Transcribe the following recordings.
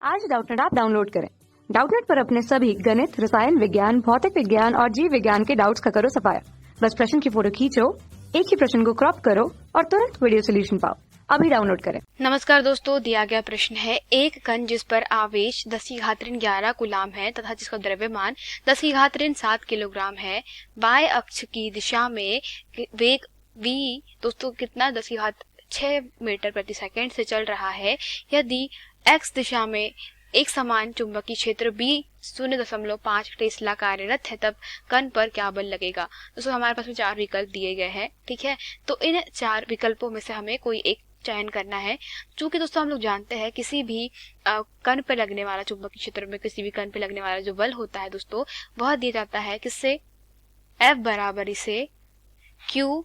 आज Doubtnut app download करें। Doubtnut पर अपने सभी गणित, रसायन विज्ञान, भौतिक विज्ञान और जीव विज्ञान के डाउट्स का करो सफाया। बस प्रश्न की फोटो खींचो, एक ही प्रश्न को क्रॉप करो और तुरंत वीडियो सोल्यूशन पाओ। अभी डाउनलोड करें। नमस्कार दोस्तों, दिया गया प्रश्न है एक कण जिस पर आवेश 10⁻11 कूलाम है तथा जिसका द्रव्यमान 10⁻7 किलोग्राम है, बाएं अक्ष की दिशा में वेग v दोस्तों कितना 10�6 मीटर प्रति सेकंड से चल रहा है। यदि x दिशा में एक समान चुंबकीय क्षेत्र B 0.5 टेस्ला कार्यरत है, तब कण पर क्या बल लगेगा। दोस्तों हमारे पास में 4 विकल्प दिए गए हैं, ठीक है। तो इन 4 विकल्पों में से हमें कोई एक चयन करना है। चूंकि दोस्तों हम लोग जानते हैं किसी भी कण पर लगने वाला, चुंबकीय क्षेत्र में किसी भी कण पर लगने वाला जो बल होता है दोस्तों, वह दिया जाता है किससे, F बराबर इसे Q,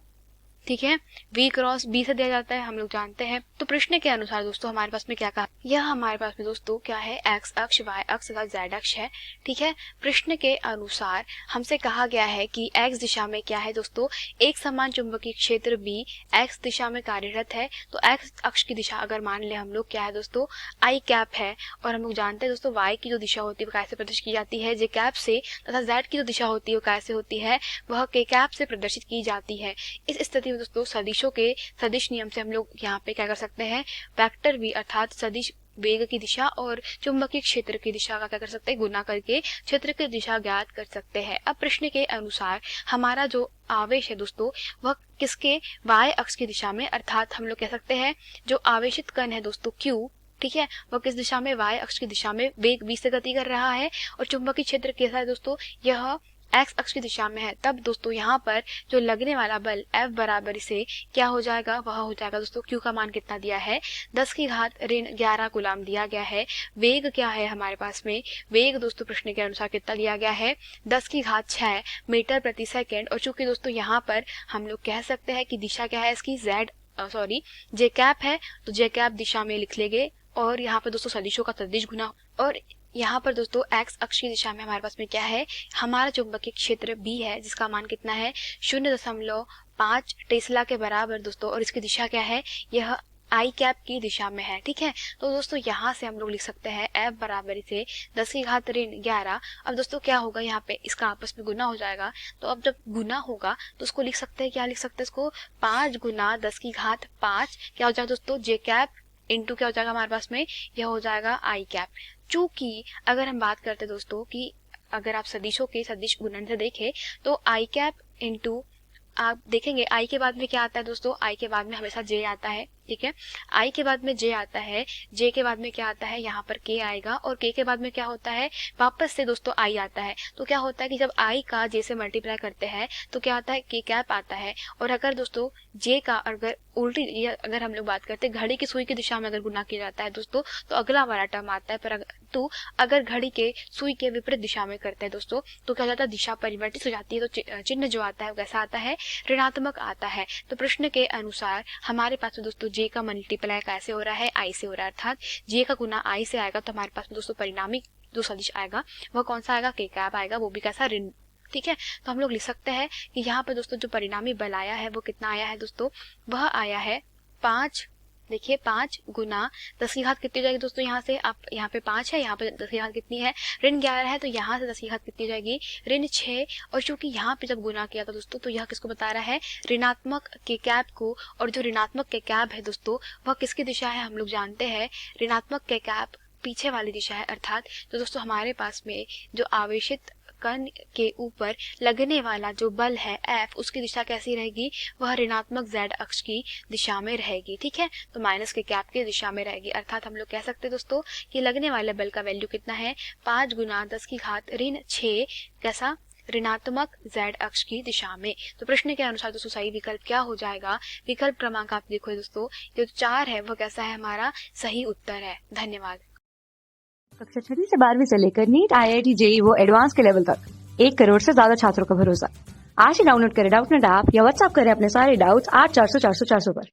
ठीक है, V क्रॉस B से दिया जाता है, हम लोग जानते हैं। तो प्रश्न के अनुसार दोस्तों हमारे पास में क्या कहा, यह हमारे पास में दोस्तों क्या है, x अक्ष, y अक्ष तथा z अक्ष है, ठीक है। प्रश्न के अनुसार हमसे कहा गया है कि x दिशा में क्या है दोस्तों, एक समान चुंबकीय क्षेत्र B x दिशा में कार्यरत है। तो x अक्ष की दिशा अगर मान ले हम लोग क्या है दोस्तों, i कैप है, और हम लोग जानते हैं दोस्तों y की जो दिशा होती है वो कैसे प्रदर्शित की जाती है, j कैप से, तथा z की जो दिशा होती है वो कैसे होती है, वह k कैप से प्रदर्शित की जाती है। इस स्थिति में दोस्तों सदिशों के सदिश नियम से हम लोग यहाँ पे क्या कर सकते हैं, वेक्टर v अर्थात सदिश वेग की दिशा और चुंबकीय क्षेत्र की दिशा का क्या कर सकते हैं, गुना करके क्षेत्र की दिशा ज्ञात कर सकते हैं। अब प्रश्न के अनुसार हमारा जो आवेश है दोस्तों वह किसके, y अक्ष की दिशा में, अर्थात हम लोग कह सकते हैं जो आवेशित कण है दोस्तों Q, ठीक है, वह किस दिशा में, y अक्ष की दिशा में वेग v से गति कर रहा है, और चुंबकीय क्षेत्र कैसा है दोस्तों, यह x अक्ष की दिशा में है। तब दोस्तों यहाँ पर जो लगने वाला बल F बराबर इसे क्या हो जाएगा, वह हो जाएगा दोस्तों Q का मान कितना दिया है, 10⁻11 कूलाम दिया गया है। वेग क्या है हमारे पास में, वेग दोस्तों प्रश्न के अनुसार कितना दिया गया है, 10�6 मीटर प्रति सेकंड। और चूंकि दोस्तों यहाँ पर हम लोग कह सकते हैं कि दिशा क्या है इसकी, j कैप है, तो j कैप दिशा में लिख लेंगे, और यहाँ पर दोस्तों सदिशों का सदिश गुना, और यहाँ पर दोस्तों x अक्ष की दिशा में हमारे पास में क्या है, हमारा चुंबकीय क्षेत्र B है जिसका मान कितना है 0.5 टेस्ला के बराबर दोस्तों, और इसकी दिशा क्या है, यह I कैप की दिशा में है, ठीक है। तो दोस्तों यहाँ से हम लोग लिख सकते हैं F बराबर इसे 10⁻11। अब दोस्तों क्या होगा, यहाँ पे इसका आपस में गुना हो जाएगा, तो अब जब गुना होगा तो उसको लिख सकते हैं, क्या लिख सकते हैं इसको, 5 गुना 10⁵5 क्या हो जाएगा दोस्तों, j कैप इंटू क्या हो जाएगा हमारे पास में, यह हो जाएगा I कैप। चूंकि अगर हम बात करते हैं दोस्तों कि अगर आप सदिशों के सदिश गुणन से देखें तो I कैप इंटू, आप देखेंगे I के बाद में क्या आता है दोस्तों, I के बाद में हमेशा J आता है, ठीक है, I के बाद में J आता है, J के बाद में क्या आता है, यहाँ पर K आएगा, और K के बाद में क्या होता है, वापस से दोस्तों I आता है। तो क्या होता है कि जब I का J से मल्टीप्लाई करते हैं तो क्या आता है, K कैप आता है। और अगर दोस्तों J का अगर उल्टी, अगर हम लोग बात करते हैं घड़ी की सुई की दिशा में अगर गुना किया जाता है दोस्तों, तो अगला वाला टर्म आता है, परंतु अगर घड़ी के सुई के विपरीत दिशा में करते हैं दोस्तों तो क्या जाता है, दिशा परिवर्तित हो जाती है, तो चिन्ह जो आता है वो कैसा आता है, ऋणात्मक आता है। तो प्रश्न के अनुसार हमारे पास दोस्तों J का मल्टीप्लाई कैसे हो रहा है, I से हो रहा है, अर्थात J का गुना I से आएगा, तो हमारे पास में दोस्तों परिणामी जो सदिश आएगा वह कौन सा आएगा, K कैप आएगा, वो भी कैसा, ऋण, ठीक है। तो हम लोग लिख सकते हैं कि यहाँ पे दोस्तों जो परिणामी बल आया है वो कितना आया है दोस्तों, वह आया है 5, देखिए 5 गुना 10⁻, कितनी जाएगी दोस्तों, यहाँ से आप, यहाँ पे 5 है, यहाँ पे 10⁻, कितनी है, ऋण 11 है, तो यहाँ से 10⁻, कितनी जाएगी, ऋण 6। और चूंकि यहाँ पे जब गुना किया था दोस्तों तो यह किसको बता रहा है, ऋणात्मक के कैप को, और जो ऋणात्मक के कैप है दोस्तों वह किसकी दिशा है, हम लोग जानते हैं ऋणात्मक के कैप पीछे वाली दिशा है, अर्थात तो दोस्तों हमारे पास में जो आवेशित कण के ऊपर लगने वाला जो बल है F, उसकी दिशा कैसी रहेगी, वह ऋणात्मक Z अक्ष की दिशा में रहेगी, ठीक है। तो माइनस के कैप की दिशा में रहेगी, अर्थात हम लोग कह सकते हैं दोस्तों कि लगने वाले बल का वैल्यू कितना है, 5 गुना 10⁻6 कैसा, ऋणात्मक Z अक्ष की दिशा में। तो प्रश्न के अनुसार दोस्तों सही विकल्प क्या हो जाएगा, विकल्प क्रमांक आप देखो दोस्तों, जो 4 है वह कैसा है, हमारा सही उत्तर है। धन्यवाद। कक्षा 6 से 12वीं से लेकर नीट, IIT, JEE वो एडवांस के लेवल तक 1 करोड़ से ज्यादा छात्रों का भरोसा। आज ही डाउनलोड करें डाउटनेट ऐप या व्हाट्सएप करें अपने सारे डाउट्स 8400 400 400 पर।